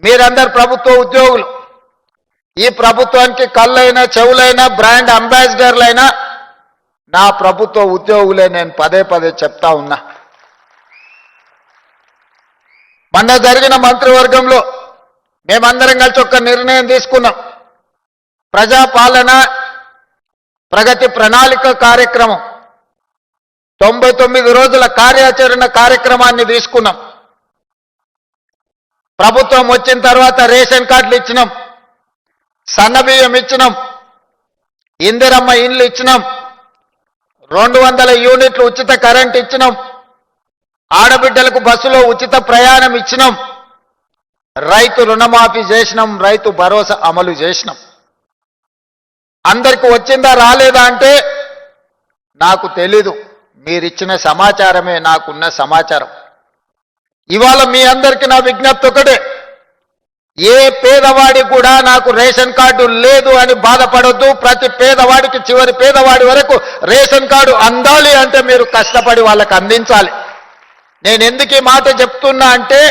మీరందరు ప్రభుత్వ ఉద్యోగులు. ఈ ప్రభుత్వానికి కళ్ళైనా చెవులైనా బ్రాండ్ అంబాసిడర్లైనా నా ప్రభుత్వ ఉద్యోగులే. నేను పదే పదే చెప్తా ఉన్నా. మొన్న జరిగిన మంత్రివర్గంలో మేమందరం కలిసి ఒక నిర్ణయం తీసుకున్నాం. ప్రజాపాలన ప్రగతి ప్రణాళిక కార్యక్రమం 99 రోజుల కార్యాచరణ కార్యక్రమాన్ని తీసుకున్నాం. ప్రభుత్వం వచ్చిన తర్వాత రేషన్ కార్డులు ఇచ్చినాం, సన్నబియ్యం ఇచ్చినాం, ఇందిరమ్మ ఇండ్లు ఇచ్చినాం, 200 యూనిట్లు ఉచిత కరెంట్ ఇచ్చినాం, ఆడబిడ్డలకు బస్సులో ఉచిత ప్రయాణం ఇచ్చినాం, రైతు రుణమాఫీ చేసినాం, రైతు భరోసా అమలు చేసినాం. అందరికి వచ్చిందా రాలేదా అంటే నాకు తెలీదు. మీరిచ్చిన సమాచారమే నాకున్న సమాచారం. ఇవాళ మీ అందరికీ నా విజ్ఞప్తి ఒకటే, ఏ పేదవాడి కూడా నాకు రేషన్ కార్డు లేదు అని బాధపడొద్దు. ప్రతి పేదవాడికి చివరి పేదవాడి వరకు రేషన్ కార్డు అందాలి అంటే మీరు కష్టపడి వాళ్ళకి అందించాలి. నేను ఎందుకు ఈ మాట చెప్తున్నా అంటే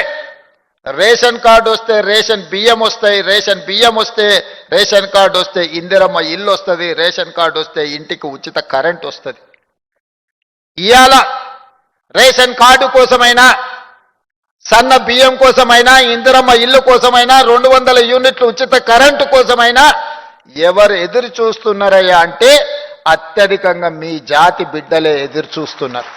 రేషన్ కార్డు వస్తే రేషన్ బియ్యం వస్తాయి, రేషన్ బియ్యం వస్తే రేషన్ కార్డు వస్తే ఇందిరమ్మ ఇల్లు వస్తుంది, రేషన్ కార్డు వస్తే ఇంటికి ఉచిత కరెంట్ వస్తుంది. ఇవాళ రేషన్ కార్డు కోసమైనా, సన్న బియ్యం కోసమైనా, ఇందిరమ్మ ఇల్లు కోసమైనా, 200 యూనిట్లు ఉచిత కరెంటు కోసమైనా ఎవరు ఎదురు చూస్తున్నారయ్యా అంటే అత్యధికంగా మీ జాతి బిడ్డలే ఎదురు చూస్తున్నారు.